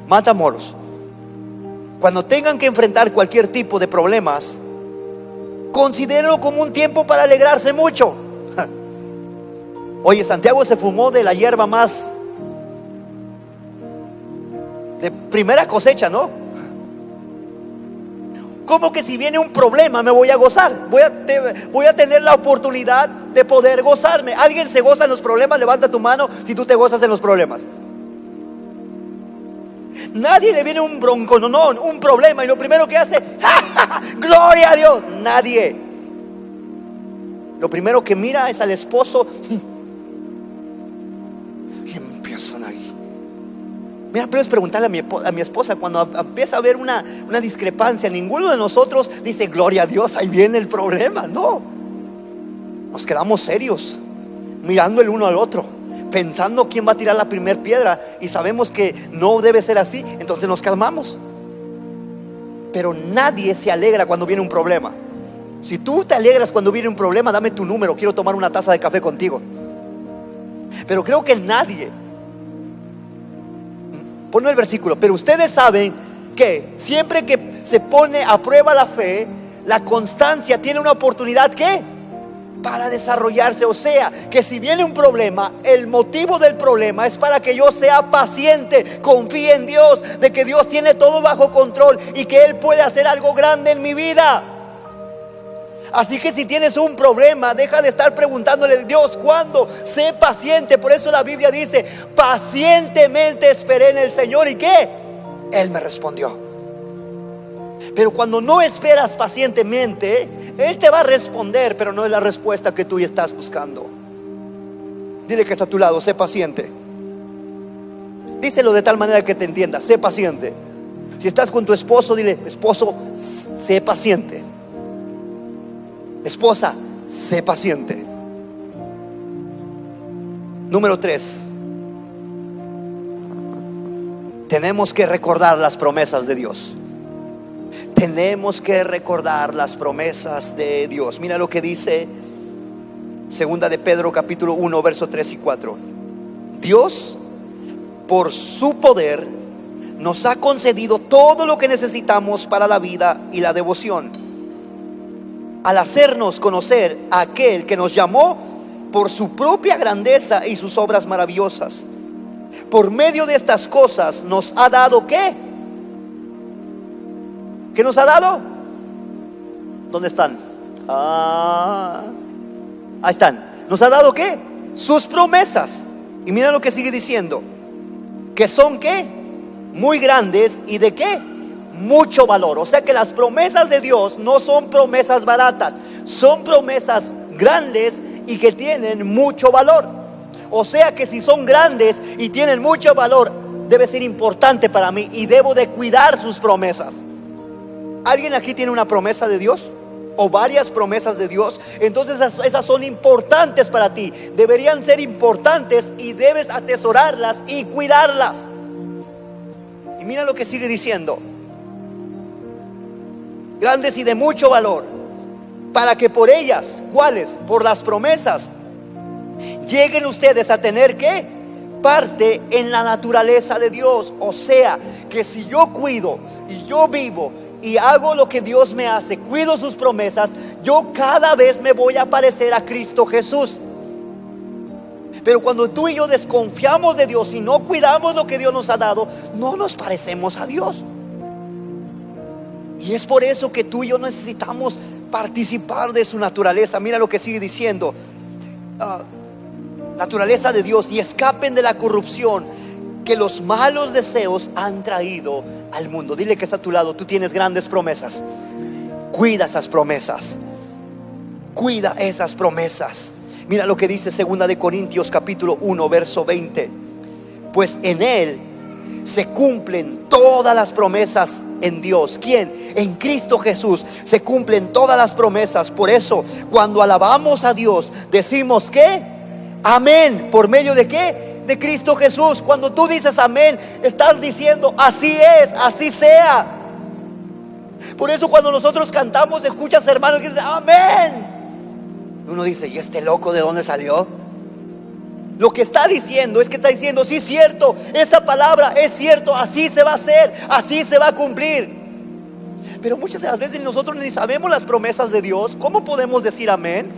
Matamoros, cuando tengan que enfrentar cualquier tipo de problemas, considérenlo como un tiempo para alegrarse mucho. Oye, Santiago se fumó de la hierba más de primera cosecha, ¿no? ¿Cómo que si viene un problema me voy a gozar? Voy a tener la oportunidad de poder gozarme. ¿Alguien se goza en los problemas? Levanta tu mano si tú te gozas en los problemas. Nadie le viene un broncononón, un problema, y lo primero que hace, ¡ja, ja, ja! ¡Gloria a Dios! Nadie. Lo primero que mira es al esposo y empiezan ahí. Mira, puedes preguntarle a mi esposa cuando empieza a haber una discrepancia. Ninguno de nosotros dice, gloria a Dios, ahí viene el problema. No, nos quedamos serios, mirando el uno al otro, pensando quién va a tirar la primera piedra, y sabemos que no debe ser así. Entonces nos calmamos. Pero nadie se alegra cuando viene un problema. Si tú te alegras cuando viene un problema, dame tu número, quiero tomar una taza de café contigo. Pero creo que nadie. Ponme el versículo. Pero ustedes saben que siempre que se pone a prueba la fe, la constancia tiene una oportunidad, ¿qué? Para desarrollarse. O sea, que si viene un problema, el motivo del problema es para que yo sea paciente, confíe en Dios, de que Dios tiene todo bajo control y que Él puede hacer algo grande en mi vida. Así que si tienes un problema, deja de estar preguntándole, Dios, ¿cuándo? Sé paciente. Por eso la Biblia dice, pacientemente esperé en el Señor. ¿Y qué? Él me respondió. Pero cuando no esperas pacientemente, Él te va a responder, pero no es la respuesta que tú estás buscando. Dile que está a tu lado, sé paciente. Díselo de tal manera que te entienda, sé paciente. Si estás con tu esposo, dile, esposo, sé paciente. Esposa, sé paciente. Número 3. Tenemos que recordar las promesas de Dios. Tenemos que recordar las promesas de Dios. Mira lo que dice Segunda de Pedro capítulo 1 verso 3 y 4. Dios, por su poder, nos ha concedido todo lo que necesitamos para la vida y la devoción, al hacernos conocer a aquel que nos llamó por su propia grandeza y sus obras maravillosas. Por medio de estas cosas nos ha dado ¿qué? ¿Qué nos ha dado? ¿Dónde están? Ahí están. ¿Nos ha dado qué? Sus promesas. Y mira lo que sigue diciendo, que son ¿qué? Muy grandes y de ¿qué? Mucho valor. O sea que las promesas de Dios no son promesas baratas, son promesas grandes y que tienen mucho valor. O sea que si son grandes y tienen mucho valor, debe ser importante para mí y debo de cuidar sus promesas. ¿Alguien aquí tiene una promesa de Dios? ¿O varias promesas de Dios? Entonces esas son importantes para ti. Deberían ser importantes y debes atesorarlas y cuidarlas. Y mira lo que sigue diciendo, grandes y de mucho valor, para que por ellas, ¿cuáles? Por las promesas, lleguen ustedes a tener ¿qué? Parte en la naturaleza de Dios. O sea, que si yo cuido y yo vivo y hago lo que Dios me hace, cuido sus promesas, yo cada vez me voy a parecer a Cristo Jesús. Pero cuando tú y yo desconfiamos de Dios y no cuidamos lo que Dios nos ha dado, no nos parecemos a Dios. Y es por eso que tú y yo necesitamos participar de su naturaleza. Mira lo que sigue diciendo, naturaleza de Dios, y escapen de la corrupción que los malos deseos han traído al mundo. Dile que está a tu lado, tú tienes grandes promesas. Cuida esas promesas. Cuida esas promesas. Mira lo que dice 2 de Corintios capítulo 1 verso 20. Pues en Él se cumplen todas las promesas en Dios. ¿Quién? En Cristo Jesús se cumplen todas las promesas. Por eso cuando alabamos a Dios decimos ¿qué? Amén. ¿Por medio de qué? De Cristo Jesús. Cuando tú dices amén, estás diciendo así es, así sea. Por eso cuando nosotros cantamos, escuchas hermanos que dicen amén. Uno dice, ¿y este loco de dónde salió? Lo que está diciendo es que está diciendo, sí, cierto, esa palabra es cierto, así se va a hacer, así se va a cumplir. Pero muchas de las veces nosotros ni sabemos las promesas de Dios. ¿Cómo podemos decir amén?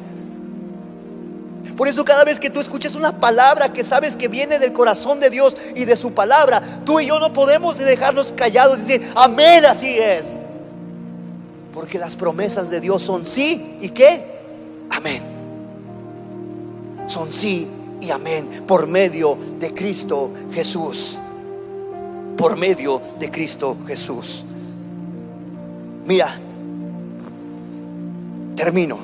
Por eso cada vez que tú escuches una palabra que sabes que viene del corazón de Dios y de su palabra, tú y yo no podemos dejarnos callados y decir, amén, así es. Porque las promesas de Dios son sí y ¿qué? Amén. Son sí y amén por medio de Cristo Jesús. Por medio de Cristo Jesús. Mira, termino.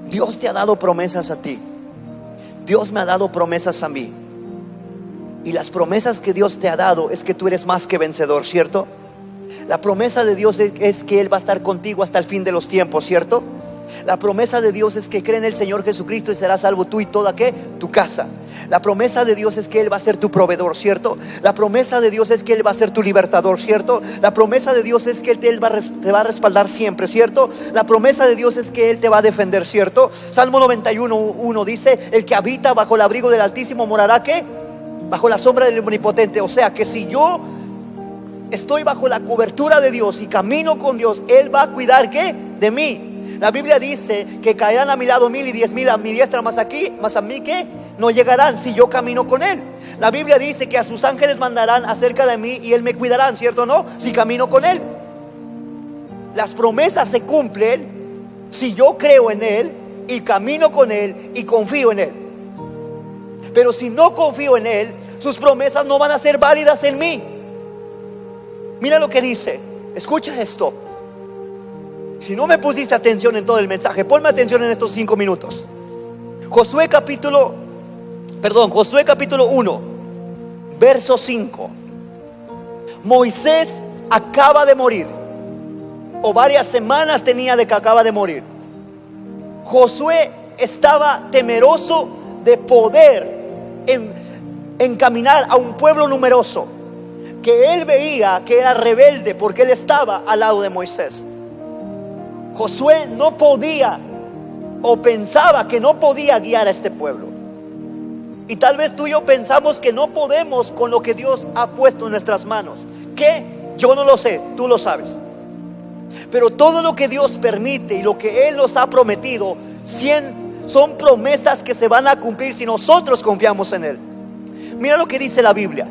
Dios te ha dado promesas a ti. Dios me ha dado promesas a mí. Y las promesas que Dios te ha dado es que tú eres más que vencedor, ¿cierto? La promesa de Dios es que Él va a estar contigo hasta el fin de los tiempos, ¿cierto? La promesa de Dios es que cree en el Señor Jesucristo y serás salvo tú y toda ¿qué? Tu casa. La promesa de Dios es que Él va a ser tu proveedor, ¿cierto? La promesa de Dios es que Él va a ser tu libertador, ¿cierto? La promesa de Dios es que Él te va a respaldar siempre, ¿cierto? La promesa de Dios es que Él te va a defender, ¿cierto? Salmo 91:1 dice: el que habita bajo el abrigo del Altísimo morará ¿qué? Bajo la sombra del Omnipotente. O sea que si yo estoy bajo la cobertura de Dios y camino con Dios, Él va a cuidar ¿qué? De mí. La Biblia dice que caerán a mi lado 1000 y 10,000 a mi diestra, más a mí ¿qué? No llegarán si yo camino con Él. La Biblia dice que a sus ángeles mandarán acerca de mí y Él me cuidarán, ¿cierto o no? Si camino con Él. Las promesas se cumplen si yo creo en Él y camino con Él y confío en Él. Pero si no confío en Él, sus promesas no van a ser válidas en mí. Mira lo que dice. Escucha esto. Si no me pusiste atención en todo el mensaje, ponme atención en estos 5 minutos. Josué capítulo 1, verso 5. Moisés acaba de morir, o varias semanas tenía de que acaba de morir. Josué estaba temeroso de poder encaminar a un pueblo numeroso que él veía que era rebelde, porque él estaba al lado de Moisés. Josué no podía, o pensaba que no podía guiar a este pueblo. Y tal vez tú y yo pensamos que no podemos con lo que Dios ha puesto en nuestras manos. ¿Qué? Yo no lo sé, tú lo sabes. Pero todo lo que Dios permite y lo que Él nos ha prometido son promesas que se van a cumplir si nosotros confiamos en Él. Mira lo que dice la Biblia: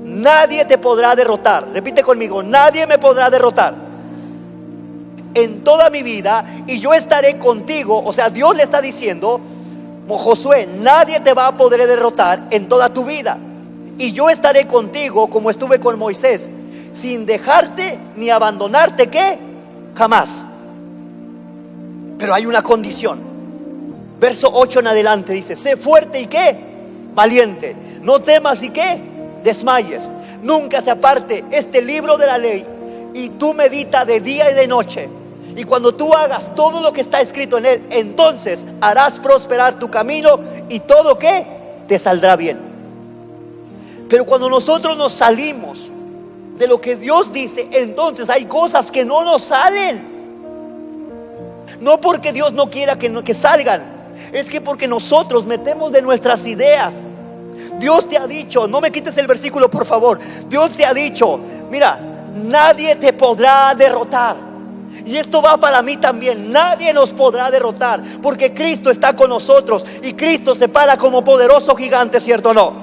nadie te podrá derrotar. Repite conmigo: nadie me podrá derrotar en toda mi vida, y yo estaré contigo. O sea, Dios le está diciendo: Josué, nadie te va a poder derrotar en toda tu vida, y yo estaré contigo como estuve con Moisés, sin dejarte ni abandonarte, ¿qué? Jamás. Pero hay una condición. Verso 8 en adelante dice: sé fuerte y ¿qué? Valiente. No temas y ¿qué? Desmayes. Nunca se aparte este libro de la ley, y tú medita de día y de noche. Y cuando tú hagas todo lo que está escrito en él, entonces harás prosperar tu camino, y todo ¿qué? Te saldrá bien. Pero cuando nosotros nos salimos de lo que Dios dice, entonces hay cosas que no nos salen. No porque Dios no quiera que salgan, es que porque nosotros metemos de nuestras ideas. Dios te ha dicho, no me quites el versículo por favor. Dios te ha dicho: mira, nadie te podrá derrotar. Y esto va para mí también. Nadie nos podrá derrotar, porque Cristo está con nosotros, y Cristo se para como poderoso gigante, ¿cierto o no?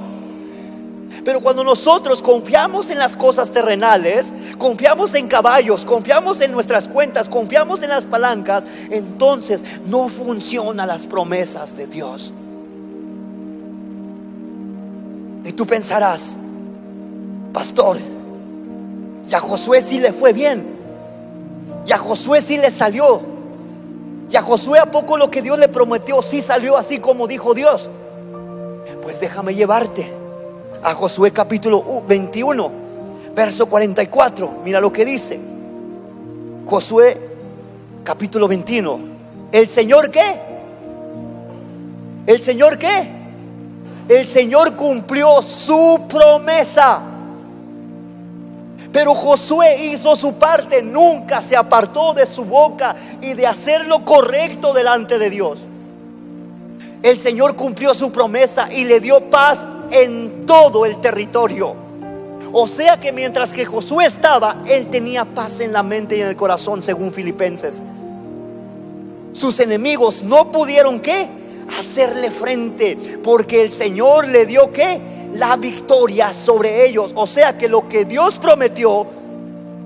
Pero cuando nosotros confiamos en las cosas terrenales, confiamos en caballos, confiamos en nuestras cuentas, confiamos en las palancas, entonces no funcionan las promesas de Dios. Y tú pensarás: pastor, y a Josué sí le fue bien, y a Josué sí le salió, y a Josué a poco lo que Dios le prometió sí salió así como dijo Dios. Pues déjame llevarte a Josué capítulo 21, verso 44. Mira lo que dice Josué capítulo 21. ¿El Señor qué? ¿El Señor qué? El Señor cumplió su promesa. Pero Josué hizo su parte, nunca se apartó de su boca y de hacer lo correcto delante de Dios. El Señor cumplió su promesa y le dio paz en todo el territorio. O sea que mientras que Josué estaba, él tenía paz en la mente y en el corazón, según Filipenses. Sus enemigos no pudieron ¿qué? Hacerle frente, porque el Señor le dio ¿qué? La victoria sobre ellos. O sea que lo que Dios prometió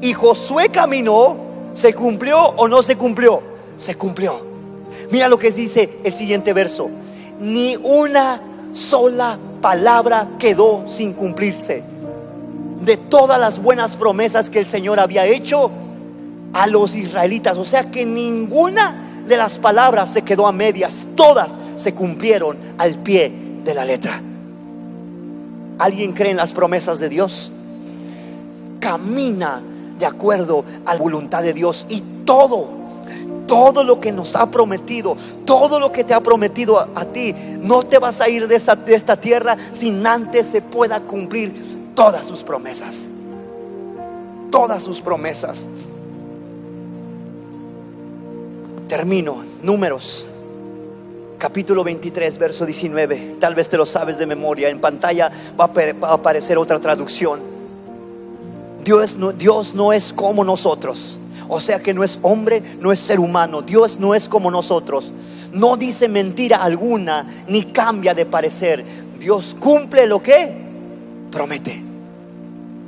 y Josué caminó, ¿Se cumplió o no se cumplió? Se cumplió. Mira lo que dice el siguiente verso: ni una sola palabra quedó sin cumplirse de todas las buenas promesas que el Señor había hecho a los israelitas. O sea que ninguna de las palabras se quedó a medias, todas se cumplieron al pie de la letra. ¿Alguien cree en las promesas de Dios? Camina de acuerdo a la voluntad de Dios, y todo lo que nos ha prometido, todo lo que te ha prometido a ti, no te vas a ir de esta tierra sin antes se pueda cumplir todas sus promesas. Todas sus promesas. Termino. Números capítulo 23 verso 19. Tal vez te lo sabes de memoria. En pantalla va a aparecer otra traducción. Dios no es como nosotros. O sea que no es hombre, no es ser humano. Dios no es como nosotros. No dice mentira alguna, ni cambia de parecer. Dios cumple lo que promete.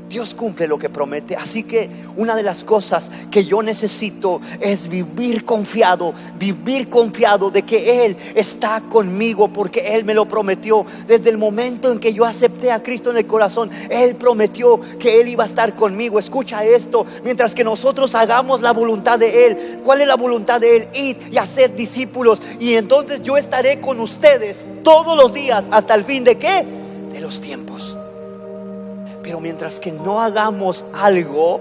Dios cumple lo que promete. Así que una de las cosas que yo necesito es vivir confiado de que Él está conmigo, porque Él me lo prometió. Desde el momento en que yo acepté a Cristo en el corazón, Él prometió que Él iba a estar conmigo. Escucha esto: mientras que nosotros hagamos la voluntad de Él. ¿Cuál es la voluntad de Él? Ir y hacer discípulos. Y entonces yo estaré con ustedes todos los días hasta el fin de ¿qué? De los tiempos. Pero mientras que no hagamos algo,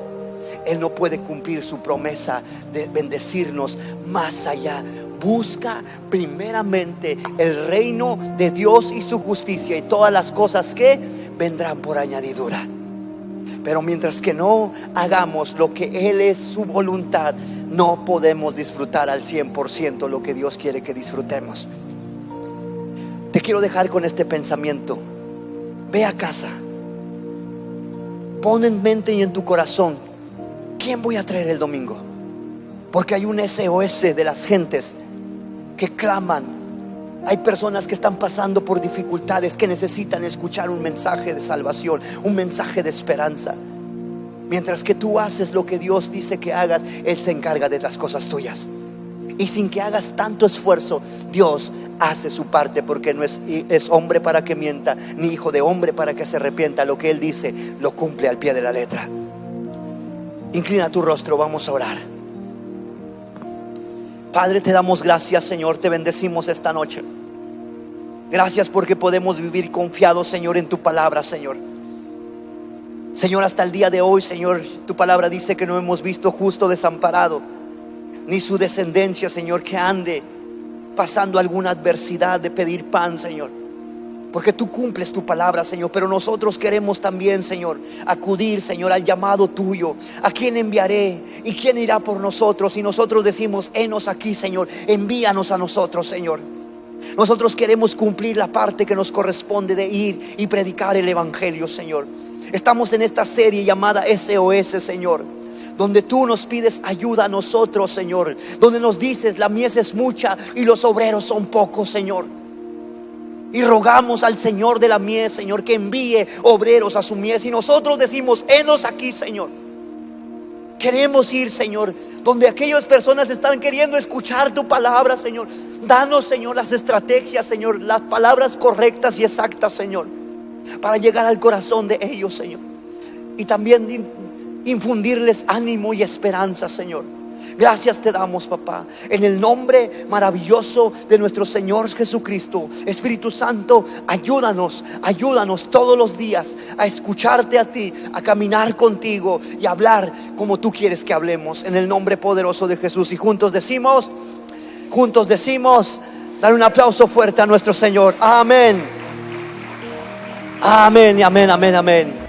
Él no puede cumplir su promesa de bendecirnos más allá. Busca primeramente el reino de Dios y su justicia, y todas las cosas que vendrán por añadidura. Pero mientras que no hagamos lo que Él es su voluntad, no podemos disfrutar al 100% lo que Dios quiere que disfrutemos. Te quiero dejar con este pensamiento. Ve a casa, pon en mente y en tu corazón: ¿quién voy a traer el domingo? Porque hay un SOS de las gentes que claman. Hay personas que están pasando por dificultades, que necesitan escuchar un mensaje de salvación, un mensaje de esperanza. Mientras que tú haces lo que Dios dice que hagas, Él se encarga de las cosas tuyas. Y sin que hagas tanto esfuerzo, Dios hace su parte, porque no es hombre para que mienta, ni hijo de hombre para que se arrepienta. Lo que Él dice lo cumple al pie de la letra. Inclina tu rostro, vamos a orar. Padre, te damos gracias, Señor, te bendecimos esta noche. Gracias porque podemos vivir confiados, Señor, en tu palabra, Señor. Señor, hasta el día de hoy, Señor, tu palabra dice que no hemos visto justo desamparado, ni su descendencia, Señor, que ande pasando alguna adversidad de pedir pan, Señor. Porque tú cumples tu palabra, Señor. Pero nosotros queremos también, Señor, acudir, Señor, al llamado tuyo. ¿A quién enviaré? ¿Y quién irá por nosotros? Y nosotros decimos: henos aquí, Señor, envíanos a nosotros, Señor. Nosotros queremos cumplir la parte que nos corresponde de ir y predicar el evangelio, Señor. Estamos en esta serie llamada SOS, Señor, donde tú nos pides ayuda a nosotros, Señor. Donde nos dices: la mies es mucha y los obreros son pocos, Señor. Y rogamos al Señor de la mies, Señor, que envíe obreros a su mies. Y nosotros decimos: henos aquí, Señor. Queremos ir, Señor, donde aquellas personas están queriendo escuchar tu palabra, Señor. Danos, Señor, las estrategias, Señor, las palabras correctas y exactas, Señor, para llegar al corazón de ellos, Señor. Y también infundirles ánimo y esperanza, Señor. Gracias te damos, papá, en el nombre maravilloso de nuestro Señor Jesucristo. Espíritu Santo, ayúdanos todos los días a escucharte a ti, a caminar contigo y a hablar como tú quieres que hablemos, en el nombre poderoso de Jesús. Y juntos decimos, dale un aplauso fuerte a nuestro Señor. Amén. Amén y amén, amén, amén.